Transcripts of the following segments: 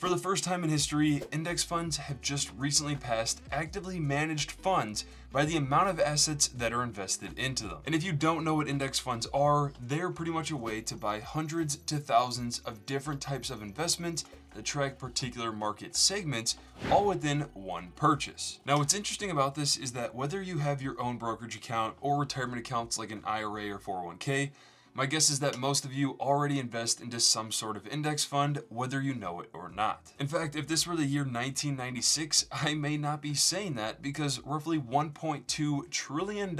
For the first time in history, index funds have just recently passed actively managed funds by the amount of assets that are invested into them. And if you don't know what index funds are, they're pretty much a way to buy hundreds to thousands of different types of investments that track particular market segments, all within one purchase. Now, what's interesting about this is that whether you have your own brokerage account or retirement accounts like an IRA or 401k, my guess is that most of you already invest into some sort of index fund, whether you know it or not. In fact, if this were the year 1996, I may not be saying that because roughly $1.2 trillion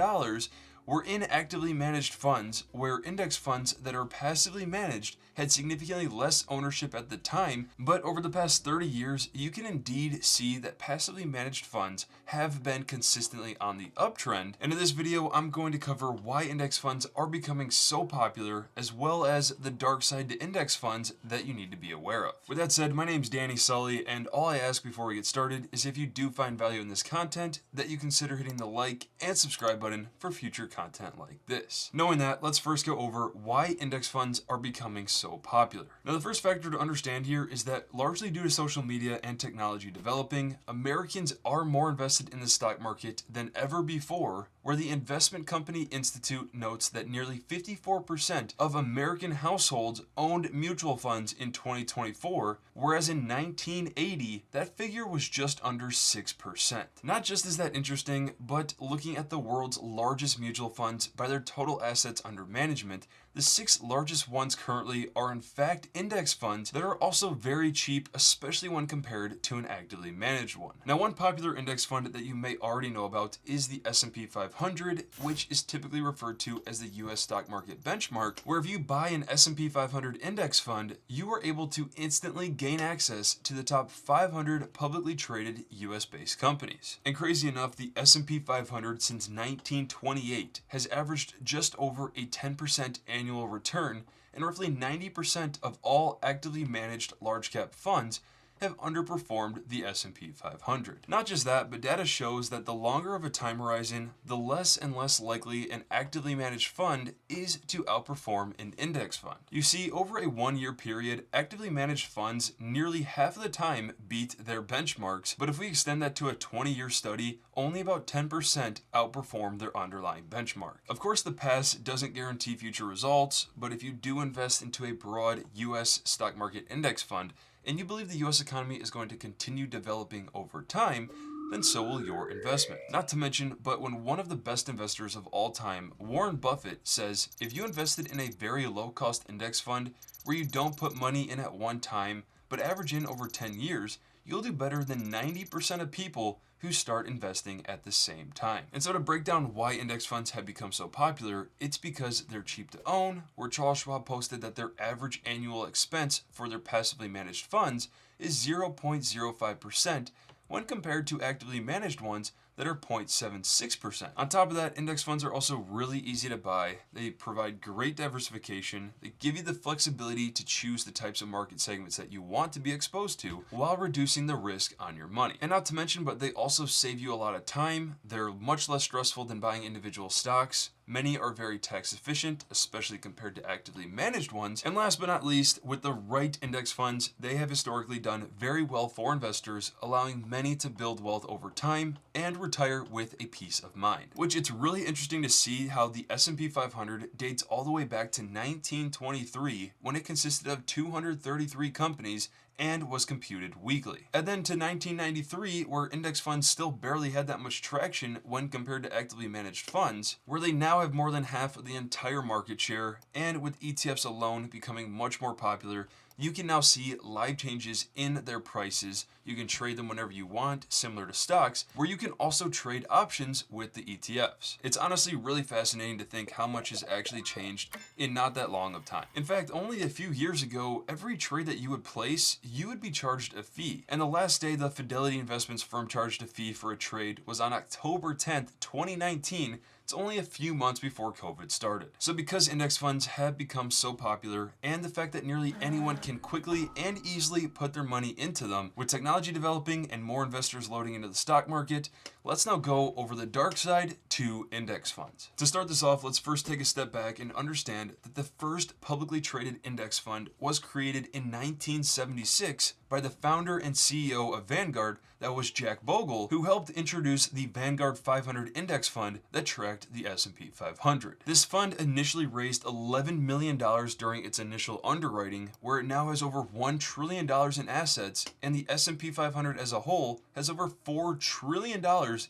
were in actively managed funds, where index funds that are passively managed had significantly less ownership at the time. But over the past 30 years, you can indeed see that passively managed funds have been consistently on the uptrend. And in this video, I'm going to cover why index funds are becoming so popular, as well as the dark side to index funds that you need to be aware of. With that said, my name's Sully, and all I ask before we get started is if you do find value in this content, that you consider hitting the like and subscribe button for future content like this. Knowing that, let's first go over why index funds are becoming so popular. Now, the first factor to understand here is that largely due to social media and technology developing, Americans are more invested in the stock market than ever before, where the investment company Institute notes that nearly 54% of American households owned mutual funds in 2024, whereas in 1980, that figure was just under 6%. Not just is that interesting, but looking at the world's largest mutual funds by their total assets under management, the 6 largest ones currently are in fact index funds that are also very cheap, especially when compared to an actively managed one. Now, one popular index fund that you may already know about is the S&P 500, which is typically referred to as the US stock market benchmark, where if you buy an S&P 500 index fund, you are able to instantly gain access to the top 500 publicly traded US-based companies. And crazy enough, the S&P 500 since 1928 has averaged just over a 10% annual return, and roughly 90% of all actively managed large cap funds have underperformed the S&P 500. Not just that, but data shows that the longer of a time horizon, the less and less likely an actively managed fund is to outperform an index fund. You see, over a 1-year period, actively managed funds nearly half of the time beat their benchmarks, but if we extend that to a 20-year study, only about 10% outperform their underlying benchmark. Of course, the past doesn't guarantee future results, but if you do invest into a broad US stock market index fund, and you believe the US economy is going to continue developing over time, then so will your investment. Not to mention, but when one of the best investors of all time, Warren Buffett, says, if you invested in a very low-cost index fund where you don't put money in at one time, but average in over 10 years, you'll do better than 90% of people who start investing at the same time. And so to break down why index funds have become so popular, it's because they're cheap to own, where Charles Schwab posted that their average annual expense for their passively managed funds is 0.05% when compared to actively managed ones that are 0.76%. On top of that, index funds are also really easy to buy. They provide great diversification. They give you the flexibility to choose the types of market segments that you want to be exposed to while reducing the risk on your money. And not to mention, but they also save you a lot of time. They're much less stressful than buying individual stocks. Many are very tax efficient, especially compared to actively managed ones. And last but not least, with the right index funds, they have historically done very well for investors, allowing many to build wealth over time and retire with a peace of mind. Which it's really interesting to see how the S&P 500 dates all the way back to 1923, when it consisted of 233 companies and was computed weekly. And then to 1993, where index funds still barely had that much traction when compared to actively managed funds, where they now have more than half of the entire market share, and with ETFs alone becoming much more popular, you can now see live changes in their prices. You can trade them whenever you want, similar to stocks, where you can also trade options with the ETFs. It's honestly really fascinating to think how much has actually changed in not that long of time. In fact, only a few years ago, every trade that you would place, you would be charged a fee. And the last day the Fidelity Investments firm charged a fee for a trade was on October 10th, 2019, It's only a few months before COVID started. So because index funds have become so popular, and the fact that nearly anyone can quickly and easily put their money into them, with technology developing and more investors loading into the stock market, let's now go over the dark side to index funds. To start this off, let's first take a step back and understand that the first publicly traded index fund was created in 1976 by the founder and CEO of Vanguard, that was Jack Bogle, who helped introduce the Vanguard 500 index fund that tracked the S&P 500. This fund initially raised $11 million during its initial underwriting, where it now has over $1 trillion in assets, and the S&P 500 as a whole has over $4 trillion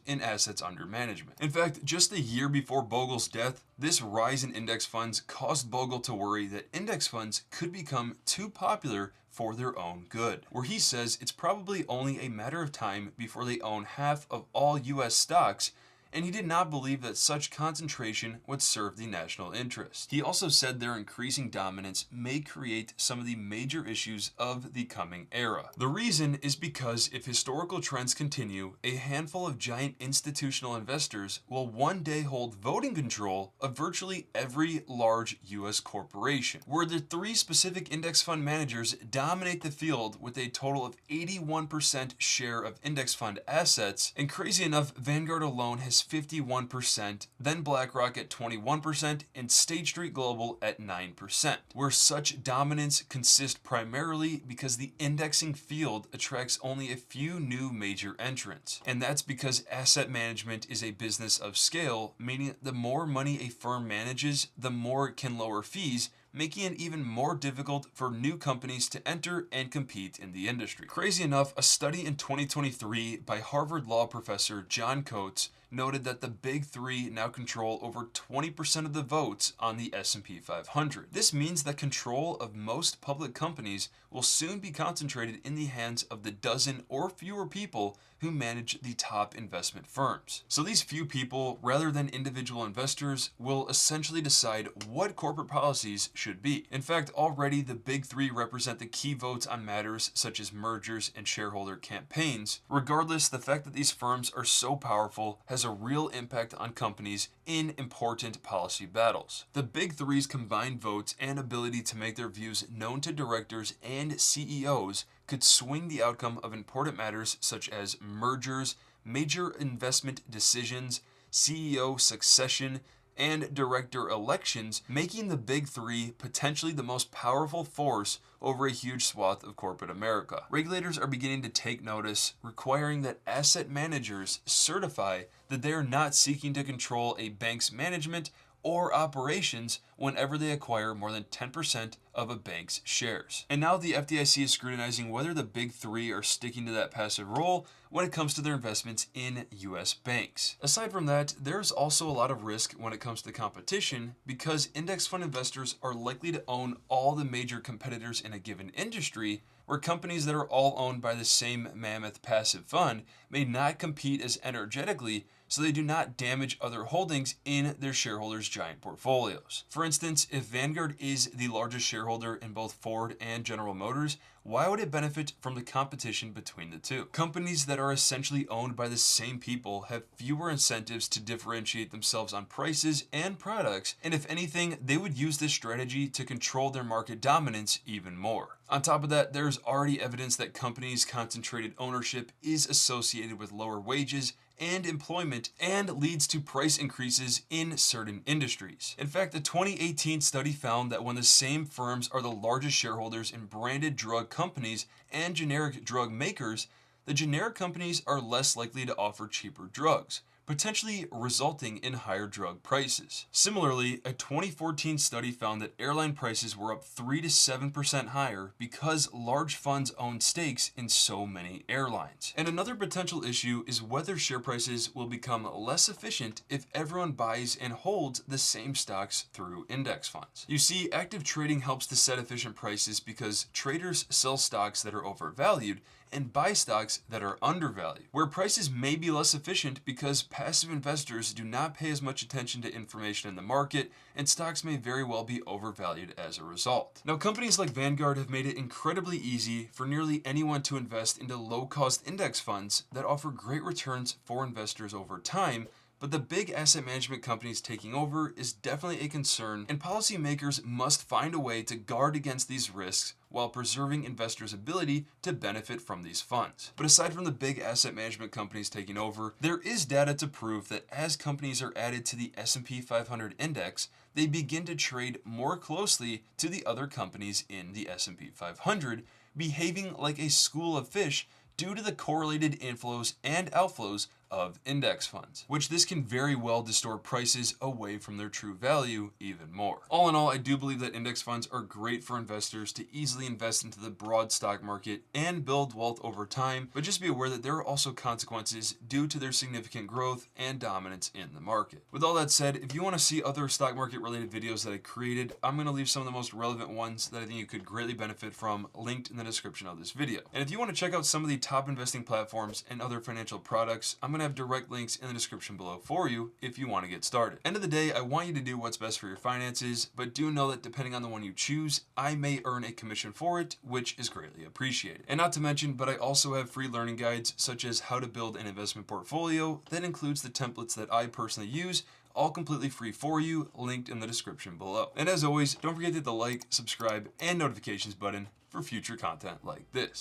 in assets under management. In fact, just a year before Bogle's death, this rise in index funds caused Bogle to worry that index funds could become too popular for their own good, where he says it's probably only a matter of time before they own half of all US stocks, and he did not believe that such concentration would serve the national interest. He also said their increasing dominance may create some of the major issues of the coming era. The reason is because if historical trends continue, a handful of giant institutional investors will one day hold voting control of virtually every large US corporation, where the three specific index fund managers dominate the field with a total of 81% share of index fund assets, and crazy enough, Vanguard alone has 51%, then BlackRock at 21%, and State Street Global at 9%, where such dominance consists primarily because the indexing field attracts only a few new major entrants. And that's because asset management is a business of scale, meaning the more money a firm manages, the more it can lower fees, making it even more difficult for new companies to enter and compete in the industry. Crazy enough, a study in 2023 by Harvard Law professor John Coates noted that the big three now control over 20% of the votes on the S&P 500. This means that control of most public companies will soon be concentrated in the hands of the dozen or fewer people who manage the top investment firms. So these few people, rather than individual investors, will essentially decide what corporate policies should be. In fact, already the big three represent the key votes on matters such as mergers and shareholder campaigns. Regardless, the fact that these firms are so powerful has a real impact on companies in important policy battles. The big three's combined votes and ability to make their views known to directors and CEOs could swing the outcome of important matters such as mergers, major investment decisions, CEO succession, and director elections, making the big three potentially the most powerful force over a huge swath of corporate America. Regulators are beginning to take notice, requiring that asset managers certify that they are not seeking to control a bank's management or operations whenever they acquire more than 10% of a bank's shares. And now the FDIC is scrutinizing whether the big three are sticking to that passive role when it comes to their investments in US banks. Aside from that, there's also a lot of risk when it comes to competition because index fund investors are likely to own all the major competitors in a given industry, where companies that are all owned by the same mammoth passive fund may not compete as energetically, so they do not damage other holdings in their shareholders' giant portfolios. For instance, if Vanguard is the largest shareholder in both Ford and General Motors, why would it benefit from the competition between the two? Companies that are essentially owned by the same people have fewer incentives to differentiate themselves on prices and products, and if anything, they would use this strategy to control their market dominance even more. On top of that, there's already evidence that companies' concentrated ownership is associated with lower wages and employment and leads to price increases in certain industries. In fact, a 2018 study found that when the same firms are the largest shareholders in branded drug companies and generic drug makers, the generic companies are less likely to offer cheaper drugs, potentially resulting in higher drug prices. Similarly, a 2014 study found that airline prices were up 3 to 7% higher because large funds own stakes in so many airlines. And another potential issue is whether share prices will become less efficient if everyone buys and holds the same stocks through index funds. You see, active trading helps to set efficient prices because traders sell stocks that are overvalued and buy stocks that are undervalued, where prices may be less efficient because passive investors do not pay as much attention to information in the market, and stocks may very well be overvalued as a result. Now, companies like Vanguard have made it incredibly easy for nearly anyone to invest into low-cost index funds that offer great returns for investors over time, but the big asset management companies taking over is definitely a concern, and policymakers must find a way to guard against these risks while preserving investors' ability to benefit from these funds. But aside from the big asset management companies taking over, there is data to prove that as companies are added to the S&P 500 index, they begin to trade more closely to the other companies in the S&P 500, behaving like a school of fish due to the correlated inflows and outflows of index funds, which this can very well distort prices away from their true value even more. All in all, I do believe that index funds are great for investors to easily invest into the broad stock market and build wealth over time, but just be aware that there are also consequences due to their significant growth and dominance in the market. With all that said, if you want to see other stock market related videos that I created, I'm going to leave some of the most relevant ones that I think you could greatly benefit from linked in the description of this video. And if you want to check out some of the top investing platforms and other financial products, I'm going to have direct links in the description below for you if you want to get started. End of the day, I want you to do what's best for your finances, but do know that depending on the one you choose, I may earn a commission for it, which is greatly appreciated. And not to mention, but I also have free learning guides such as how to build an investment portfolio that includes the templates that I personally use, all completely free for you, linked in the description below. And as always, don't forget to hit the like, subscribe, and notifications button for future content like this.